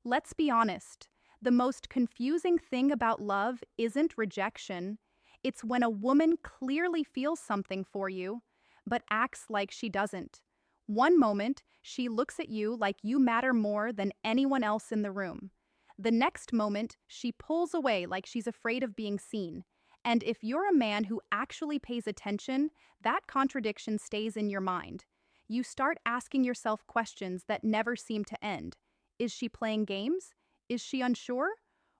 Let's be honest. The most confusing thing about love isn't rejection. It's when a woman clearly feels something for you, but acts like she doesn't. One moment, she looks at you like you matter more than anyone else in the room. The next moment, she pulls away like she's afraid of being seen. And if you're a man who actually pays attention, that contradiction stays in your mind. You start asking yourself questions that never seem to end. Is she playing games? Is she unsure?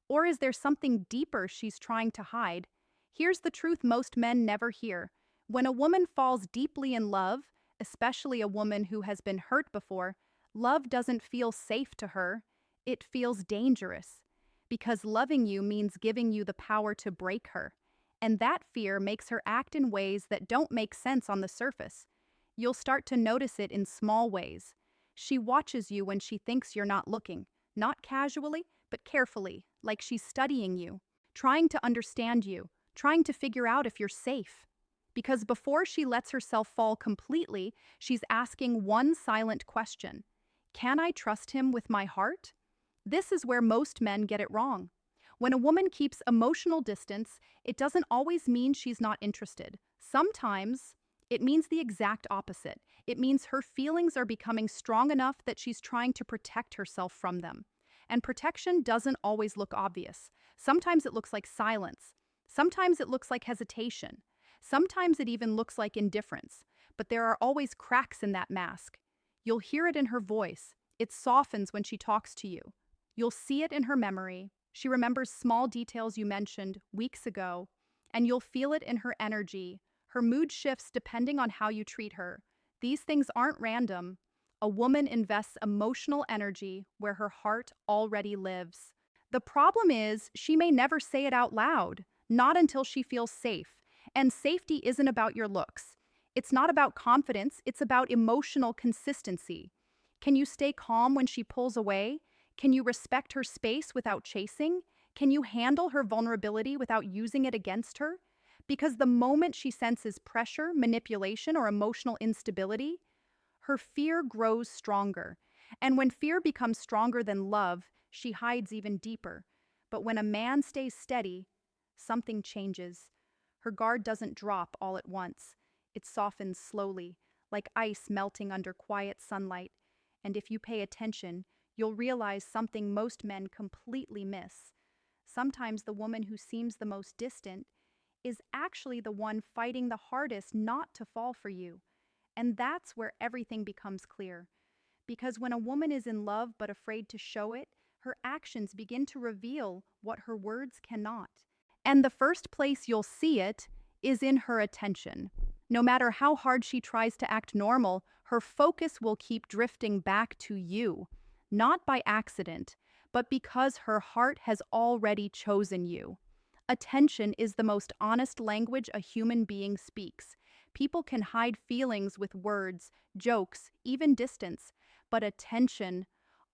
Or is there something deeper she's trying to hide? Here's the truth most men never hear. When a woman falls deeply in love, especially a woman who has been hurt before, love doesn't feel safe to her. It feels dangerous. Because loving you means giving you the power to break her. And that fear makes her act in ways that don't make sense on the surface. You'll start to notice it in small ways. She watches you when she thinks you're not looking, not casually, but carefully, like she's studying you, trying to understand you, trying to figure out if you're safe. Because before she lets herself fall completely, she's asking one silent question. Can I trust him with my heart? This is where most men get it wrong. When a woman keeps emotional distance, it doesn't always mean she's not interested. Sometimes it means the exact opposite. It means her feelings are becoming strong enough that she's trying to protect herself from them. And protection doesn't always look obvious. Sometimes it looks like silence. Sometimes it looks like hesitation. Sometimes it even looks like indifference. But there are always cracks in that mask. You'll hear it in her voice. It softens when she talks to you. You'll see it in her memory. She remembers small details you mentioned weeks ago. And you'll feel it in her energy. Her mood shifts depending on how you treat her. These things aren't random. A woman invests emotional energy where her heart already lives. The problem is, she may never say it out loud, not until she feels safe. And safety isn't about your looks. It's not about confidence, it's about emotional consistency. Can you stay calm when she pulls away? Can you respect her space without chasing? Can you handle her vulnerability without using it against her? Because the moment she senses pressure, manipulation, or emotional instability, her fear grows stronger. And when fear becomes stronger than love, she hides even deeper. But when a man stays steady, something changes. Her guard doesn't drop all at once. It softens slowly, like ice melting under quiet sunlight. And if you pay attention, you'll realize something most men completely miss. Sometimes the woman who seems the most distant is actually the one fighting the hardest not to fall for you. And that's where everything becomes clear. Because when a woman is in love but afraid to show it, her actions begin to reveal what her words cannot. And the first place you'll see it is in her attention. No matter how hard she tries to act normal, her focus will keep drifting back to you. Not by accident, but because her heart has already chosen you. Attention is the most honest language a human being speaks. People can hide feelings with words, jokes, even distance, but attention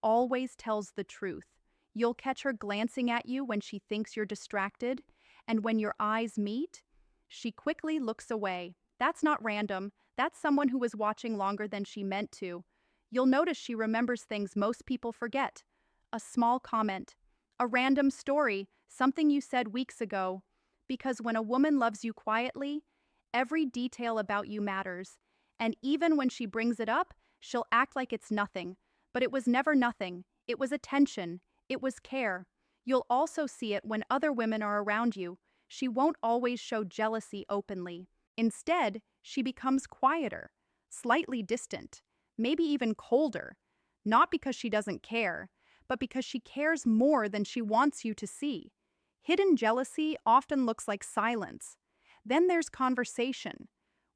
always tells the truth. You'll catch her glancing at you when she thinks you're distracted, and when your eyes meet, she quickly looks away. That's not random. That's someone who was watching longer than she meant to. You'll notice she remembers things most people forget. A small comment, a random story, something you said weeks ago. Because when a woman loves you quietly, every detail about you matters. And even when she brings it up, she'll act like it's nothing. But it was never nothing. It was attention. It was care. You'll also see it when other women are around you. She won't always show jealousy openly. Instead, she becomes quieter, slightly distant, maybe even colder. Not because she doesn't care, but because she cares more than she wants you to see. Hidden jealousy often looks like silence. Then there's conversation.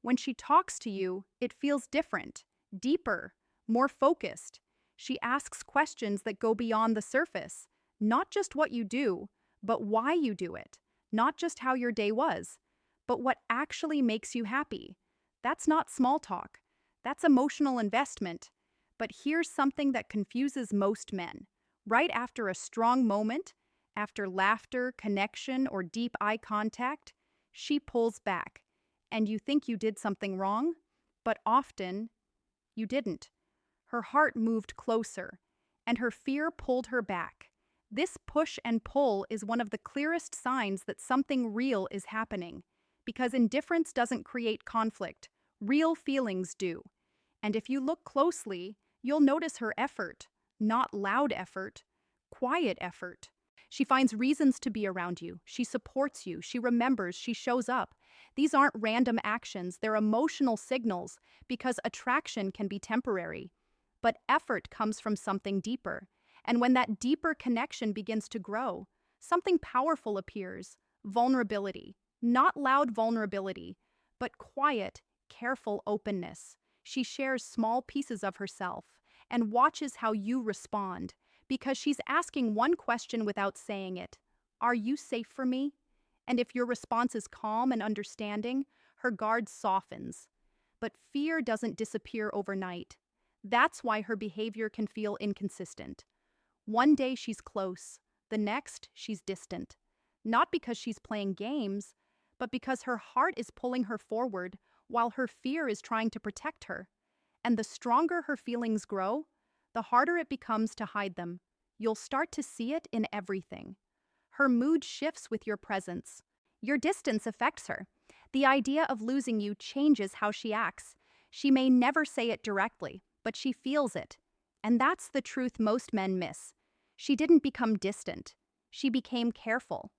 When she talks to you, it feels different, deeper, more focused. She asks questions that go beyond the surface. Not just what you do, but why you do it. Not just how your day was, but what actually makes you happy. That's not small talk. That's emotional investment. But here's something that confuses most men. Right after a strong moment, after laughter, connection, or deep eye contact, she pulls back. And you think you did something wrong, but often you didn't. Her heart moved closer, and her fear pulled her back. This push and pull is one of the clearest signs that something real is happening, because indifference doesn't create conflict, real feelings do. And if you look closely, you'll notice her effort, not loud effort, quiet effort. She finds reasons to be around you. She supports you. She remembers. She shows up. These aren't random actions. They're emotional signals because attraction can be temporary. But effort comes from something deeper. And when that deeper connection begins to grow, something powerful appears. Vulnerability. Not loud vulnerability, but quiet, careful openness. She shares small pieces of herself and watches how you respond, because she's asking one question without saying it. Are you safe for me? And if your response is calm and understanding, her guard softens. But fear doesn't disappear overnight. That's why her behavior can feel inconsistent. One day she's close, the next she's distant. Not because she's playing games, but because her heart is pulling her forward while her fear is trying to protect her. And the stronger her feelings grow, the harder it becomes to hide them. You'll start to see it in everything. Her mood shifts with your presence. Your distance affects her. The idea of losing you changes how she acts. She may never say it directly, but she feels it. And that's the truth most men miss. She didn't become distant. She became careful.